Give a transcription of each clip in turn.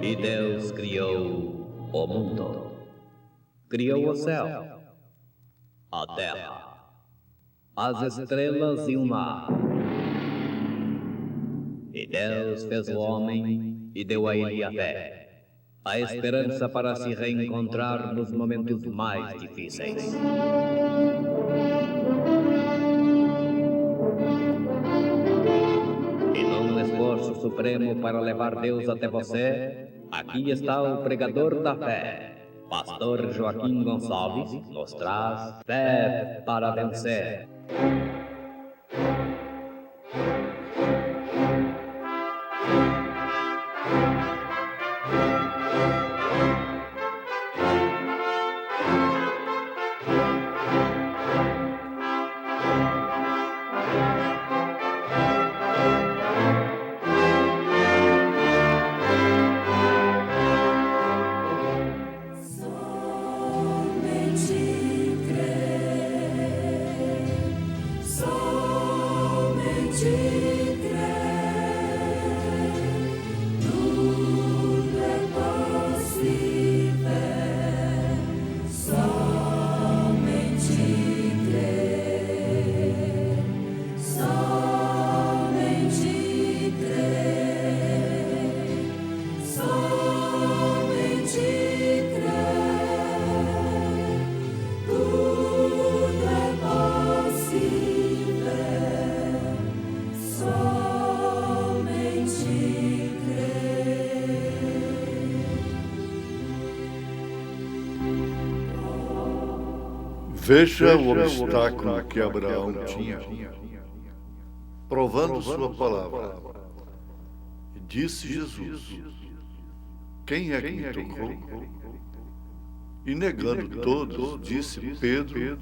E Deus criou o mundo. Criou o céu, a terra, as estrelas e o mar. E Deus fez o homem e deu a ele a fé, a esperança para se reencontrar nos momentos mais difíceis. E num esforço supremo para levar Deus até você, aqui está o pregador da fé. Pastor Joaquim Gonçalves nos traz fé para vencer. Veja o obstáculo que Abraão tinha, provando sua palavra. E disse Jesus: quem é que me tocou? E negando todos, disse Pedro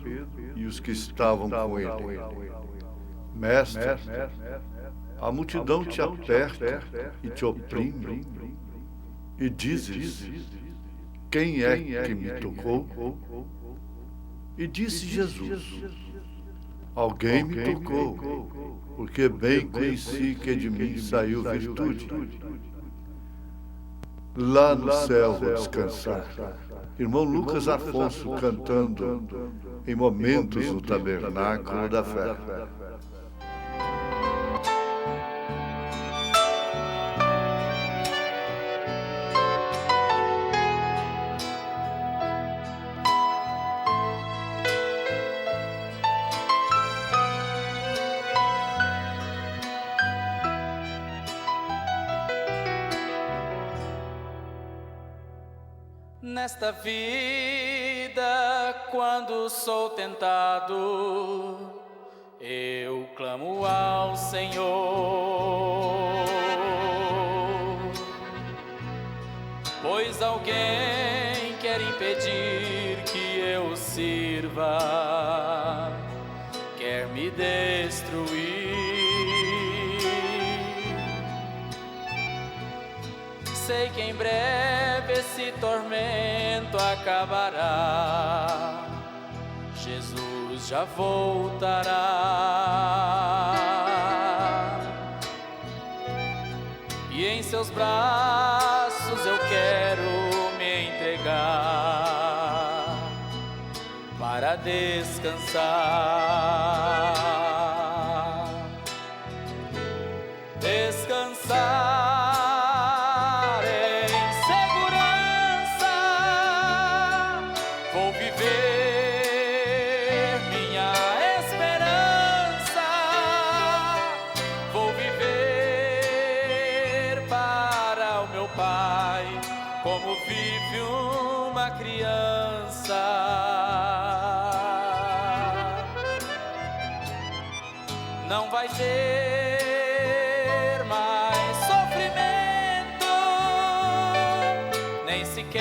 e os que estavam com ele: Mestre, a multidão te aperta e te oprime. E dizes: quem é que me tocou? E disse Jesus: alguém me tocou, porque bem conheci que de mim saiu virtude. Lá no céu vou descansar. Irmão Lucas Afonso cantando em Momentos no Tabernáculo da Fé. Nesta vida, quando sou tentado, eu clamo ao Senhor, pois alguém quer impedir que eu sirva, quer me destruir. Sei que em breve esse tormento acabará, Jesus já voltará, e em seus braços eu quero me entregar para descansar, descansar. Como vive uma criança, não vai ter mais sofrimento, nem sequer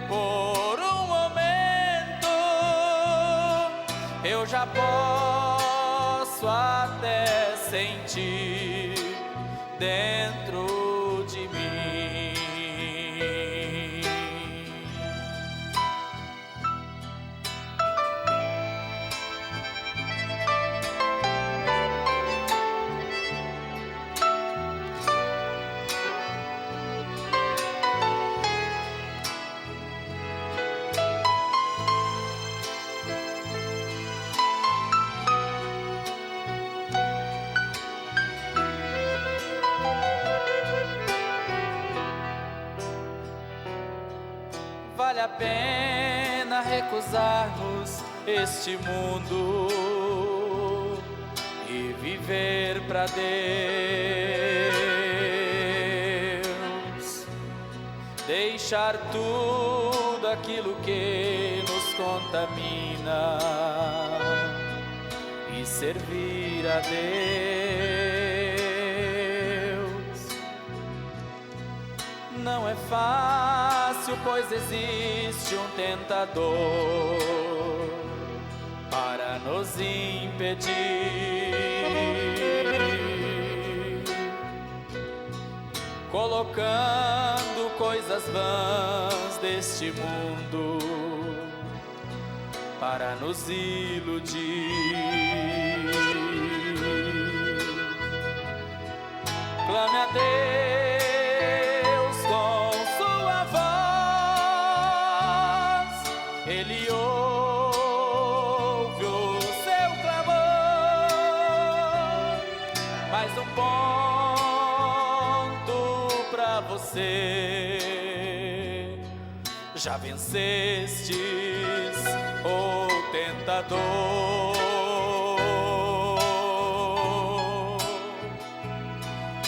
por um momento. Eu já posso até sentir dentro de mim. vale a pena recusarmos este mundo e viver para Deus, deixar tudo aquilo que nos contamina e servir a Deus. Não é fácil, pois existe um tentador para nos impedir, colocando coisas vãs deste mundo para nos iludir. Clame a Deus com sua voz, Ele ouve o seu clamor. Mais um ponto pra você: já vencestes o tentador.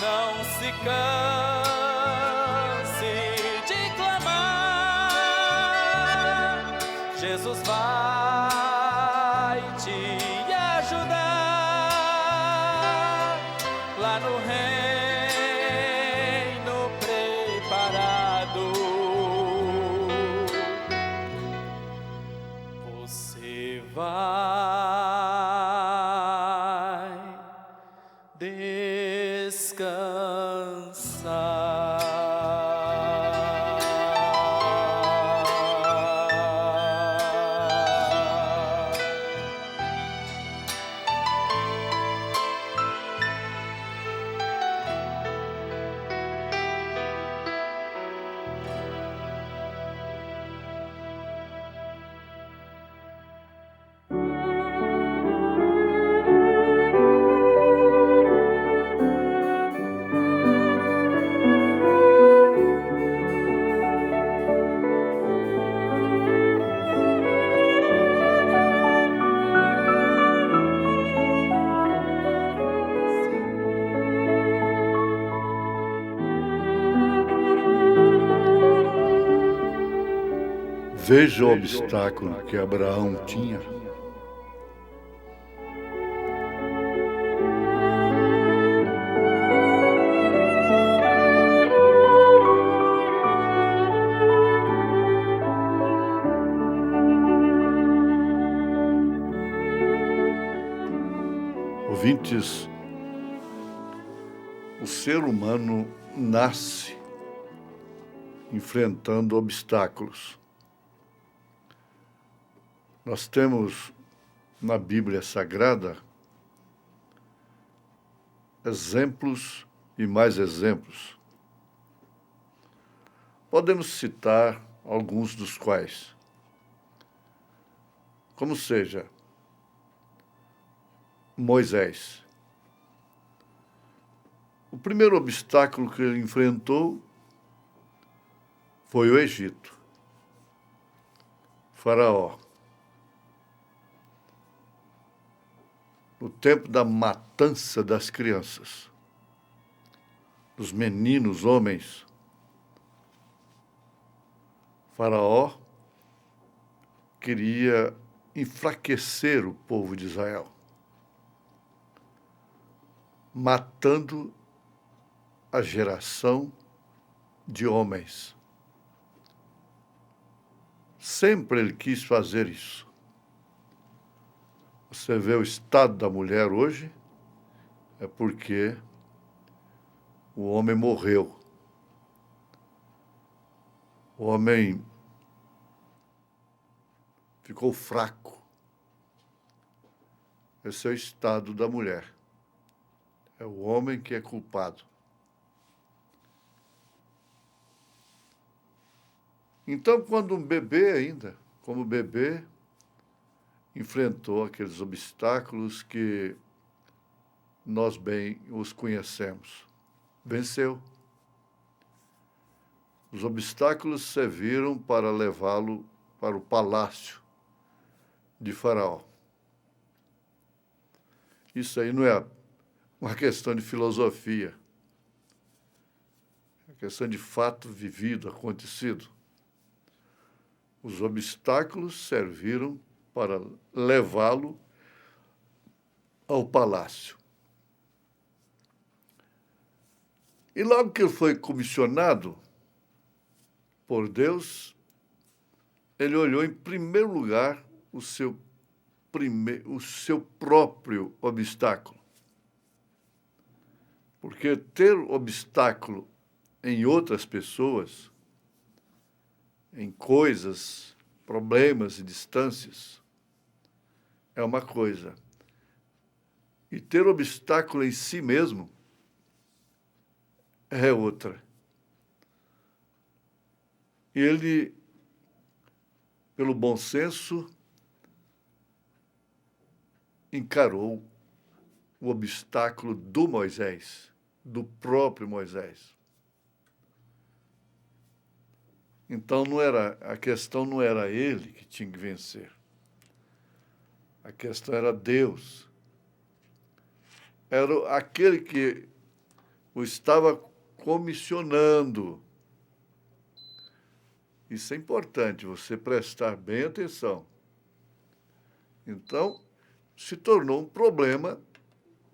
Não se canse de clamar, Jesus vai te ajudar lá no reino preparado. Você vai descansar. Veja o obstáculo que Abraão tinha. Ouvintes, o ser humano nasce enfrentando obstáculos. Nós temos na Bíblia Sagrada exemplos e mais exemplos. Podemos citar alguns dos quais, como seja, Moisés. O primeiro obstáculo que ele enfrentou foi o Egito. Faraó. No tempo da matança das crianças, dos meninos, homens, Faraó queria enfraquecer o povo de Israel, matando a geração de homens. Sempre ele quis fazer isso. Você vê o estado da mulher hoje, é porque o homem morreu. O homem ficou fraco. Esse é o estado da mulher. É o homem que é culpado. Então, quando um bebê ainda, como bebê, enfrentou aqueles obstáculos que nós bem os conhecemos, venceu. Os obstáculos serviram para levá-lo para o palácio de Faraó. Isso aí não é uma questão de filosofia, é uma questão de fato vivido, acontecido. Os obstáculos serviram para levá-lo ao palácio. E logo que ele foi comissionado por Deus, ele olhou em primeiro lugar o seu próprio obstáculo. Porque ter obstáculo em outras pessoas, em coisas, problemas e distâncias, é uma coisa. E ter obstáculo em si mesmo é outra. E ele, pelo bom senso, encarou o obstáculo do Moisés, do próprio Moisés. Então a questão não era ele que tinha que vencer. A questão era Deus. Era aquele que o estava comissionando. Isso é importante, você prestar bem atenção. Então, se tornou um problema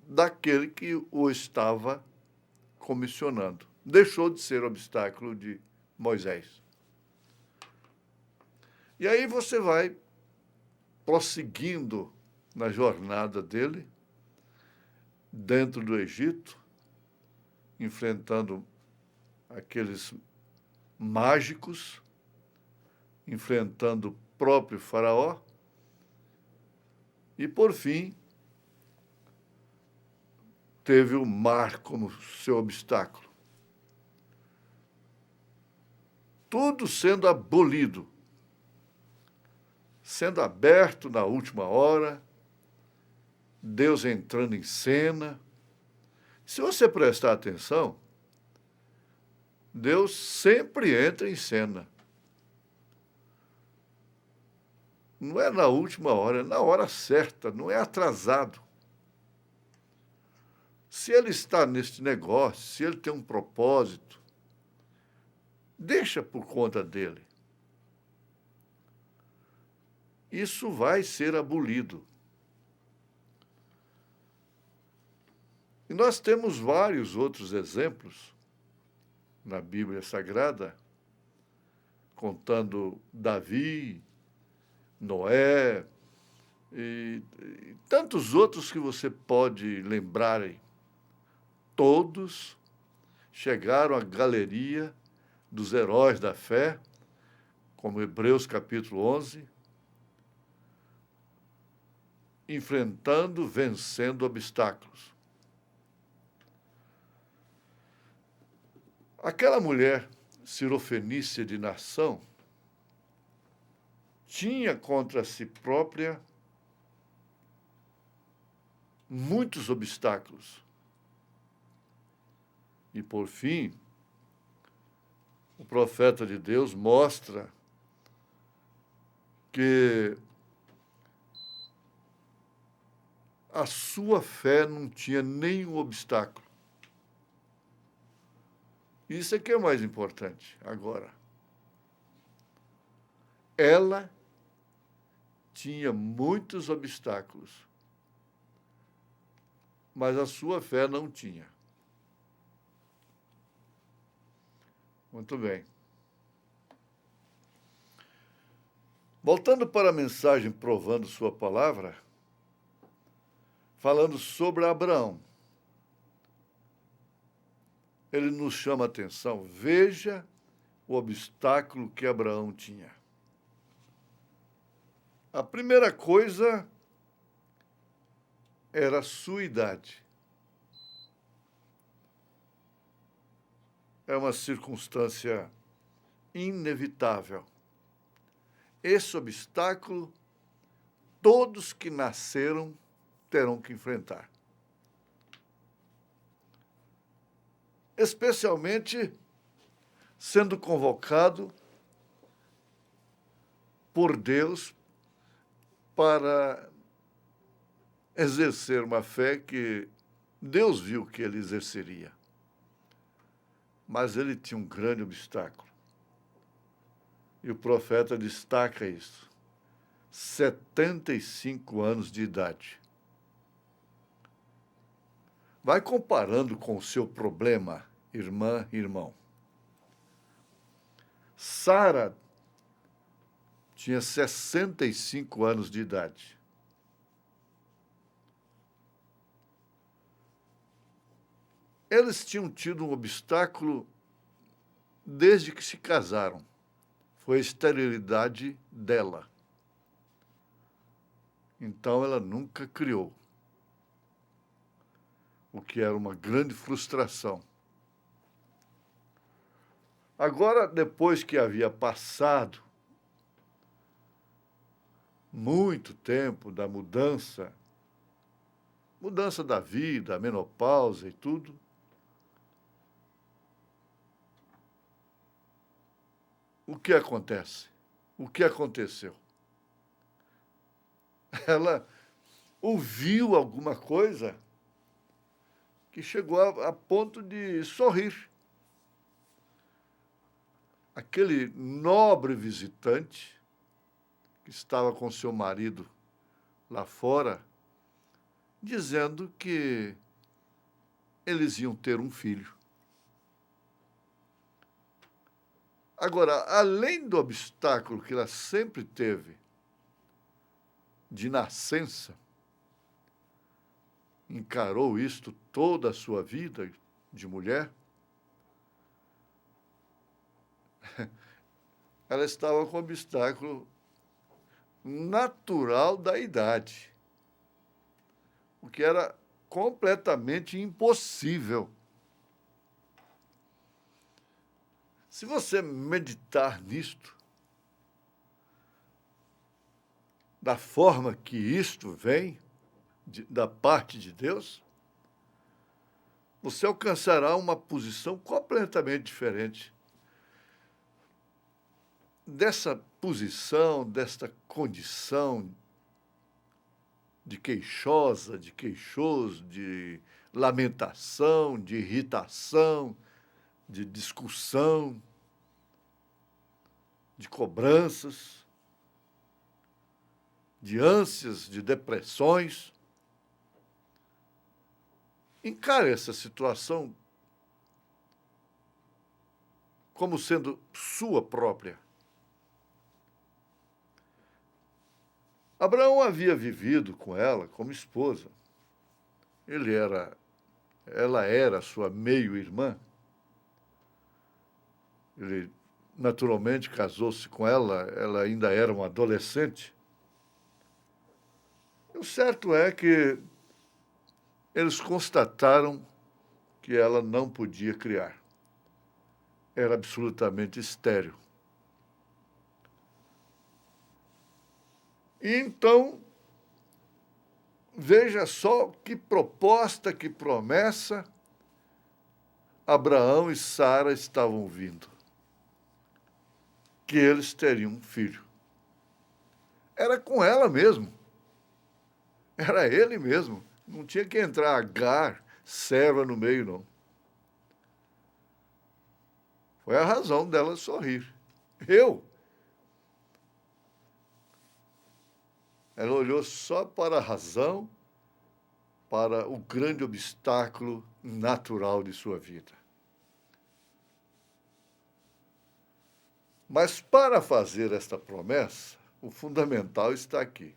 daquele que o estava comissionando. Deixou de ser obstáculo de Moisés. E aí você vai prosseguindo na jornada dele, dentro do Egito, enfrentando aqueles mágicos, enfrentando o próprio Faraó, e, por fim, teve o mar como seu obstáculo. Tudo sendo abolido, sendo aberto na última hora, Deus entrando em cena. Se você prestar atenção, Deus sempre entra em cena. Não é na última hora, é na hora certa, não é atrasado. Se ele está neste negócio, se ele tem um propósito, deixa por conta dele. Isso vai ser abolido. E nós temos vários outros exemplos na Bíblia Sagrada, contando Davi, Noé e tantos outros que você pode lembrar aí. Todos chegaram à galeria dos heróis da fé, como Hebreus capítulo 11, enfrentando, vencendo obstáculos. Aquela mulher cirofenícia de Nação tinha contra si própria muitos obstáculos. E, por fim, o profeta de Deus mostra que a sua fé não tinha nenhum obstáculo. Isso é que é mais importante agora. Ela tinha muitos obstáculos, mas a sua fé não tinha. Muito bem. Voltando para a mensagem provando sua palavra, falando sobre Abraão, ele nos chama a atenção. Veja o obstáculo que Abraão tinha. A primeira coisa era a sua idade. É uma circunstância inevitável. Esse obstáculo, todos que nasceram terão que enfrentar. Especialmente sendo convocado por Deus para exercer uma fé que Deus viu que ele exerceria. Mas ele tinha um grande obstáculo. E o profeta destaca isso. 75 anos de idade. Vai comparando com o seu problema, irmã e irmão. Sara tinha 65 anos de idade. Eles tinham tido um obstáculo desde que se casaram. Foi a esterilidade dela. Então, ela nunca criou, o que era uma grande frustração. Agora, depois que havia passado muito tempo da mudança da vida, a menopausa e tudo, o que acontece? O que aconteceu? Ela ouviu alguma coisa que chegou a ponto de sorrir. Aquele nobre visitante que estava com seu marido lá fora, dizendo que eles iam ter um filho. Agora, além do obstáculo que ela sempre teve de nascença, encarou isto toda a sua vida de mulher, ela estava com o obstáculo natural da idade, o que era completamente impossível. Se você meditar nisto, da forma que isto vem, da parte de Deus, você alcançará uma posição completamente diferente. Dessa posição, desta condição de queixosa, de queixoso, de lamentação, de irritação, de discussão, de cobranças, de ânsias, de depressões. Encare essa situação como sendo sua própria. Abraão havia vivido com ela como esposa. Ela era sua meio-irmã. Ele, naturalmente, casou-se com ela ainda era uma adolescente. O certo é que eles constataram que ela não podia criar. Era absolutamente estéril. E então, veja só que proposta, que promessa Abraão e Sara estavam vindo. Que eles teriam um filho. Era com ela mesmo. Era ele mesmo. Não tinha que entrar Agar, serva no meio, não. Foi a razão dela sorrir. Ela olhou só para a razão, para o grande obstáculo natural de sua vida. Mas para fazer esta promessa, o fundamental está aqui.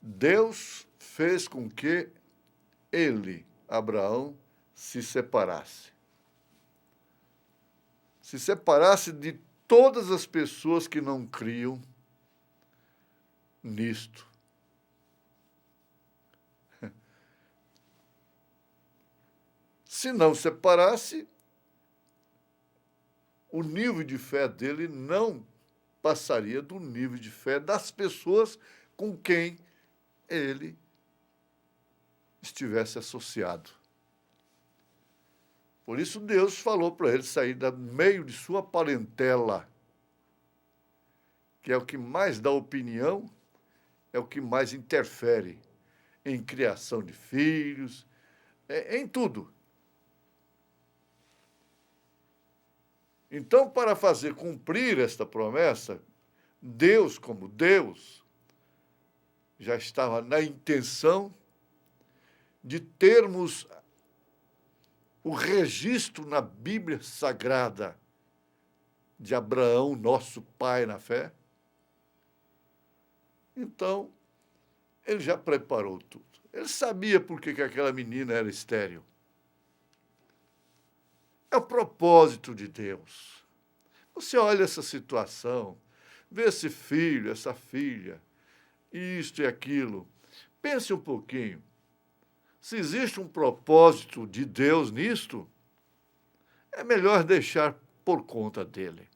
Deus fez com que ele, Abraão, se separasse. Se separasse de todas as pessoas que não criam nisto. Se não separasse, o nível de fé dele não passaria do nível de fé das pessoas com quem ele estivesse associado. Por isso Deus falou para ele sair do meio de sua parentela, que é o que mais dá opinião, é o que mais interfere em criação de filhos, em tudo. Então, para fazer cumprir esta promessa, Deus, como Deus, já estava na intenção de termos o registro na Bíblia Sagrada de Abraão, nosso pai na fé. Então, ele já preparou tudo. Ele sabia por que aquela menina era estéril. É o propósito de Deus. Você olha essa situação, vê esse filho, essa filha, isto e aquilo. Pense um pouquinho. Se existe um propósito de Deus nisto, é melhor deixar por conta dele.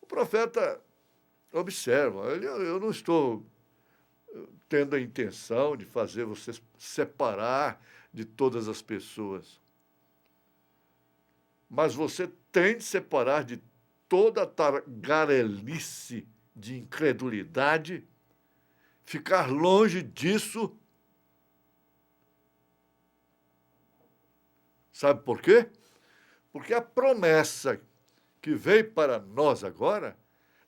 O profeta observa, eu não estou tendo a intenção de fazer você separar de todas as pessoas. Mas você tem de separar de toda a tagarelice de incredulidade, ficar longe disso. Sabe por quê? Porque a promessa que veio para nós agora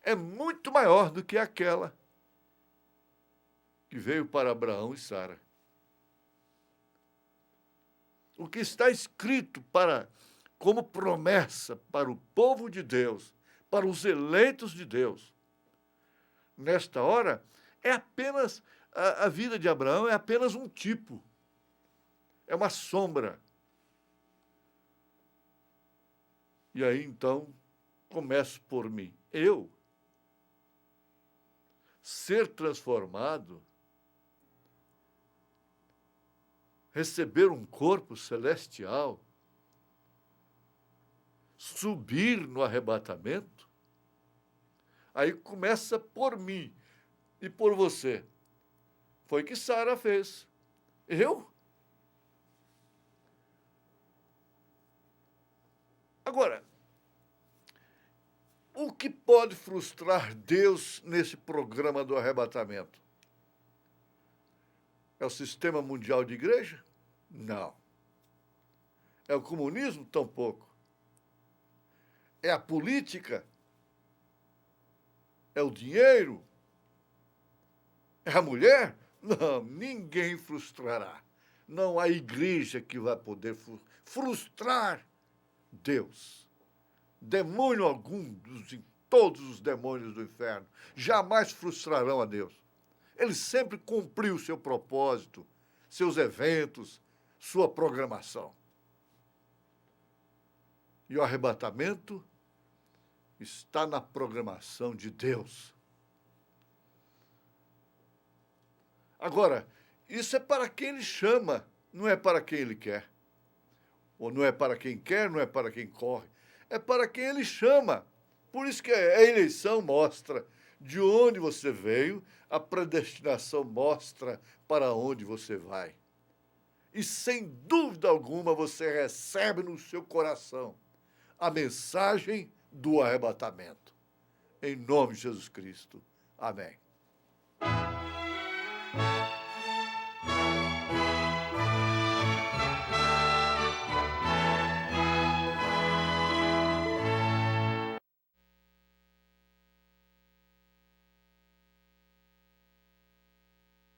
é muito maior do que aquela que veio para Abraão e Sara. O que está escrito como promessa para o povo de Deus, para os eleitos de Deus, nesta hora, é apenas, a vida de Abraão é apenas um tipo, é uma sombra. E aí, então, começo por mim. Eu ser transformado, receber um corpo celestial, subir no arrebatamento, aí começa por mim e por você. Foi o que Sara fez. Eu? Agora, o que pode frustrar Deus nesse programa do arrebatamento? É o sistema mundial de igreja? Não. É o comunismo? Tampouco. É a política? É o dinheiro? É a mulher? Não, ninguém frustrará. Não há igreja que vai poder frustrar Deus. Demônio algum, todos os demônios do inferno, jamais frustrarão a Deus. Ele sempre cumpriu o seu propósito, seus eventos, sua programação. E o arrebatamento está na programação de Deus. Agora, isso é para quem ele chama, não é para quem ele quer. Ou não é para quem quer, não é para quem corre. É para quem ele chama. Por isso que a eleição mostra de onde você veio, a predestinação mostra para onde você vai. E, sem dúvida alguma, você recebe no seu coração a mensagem do arrebatamento. Em nome de Jesus Cristo. Amém.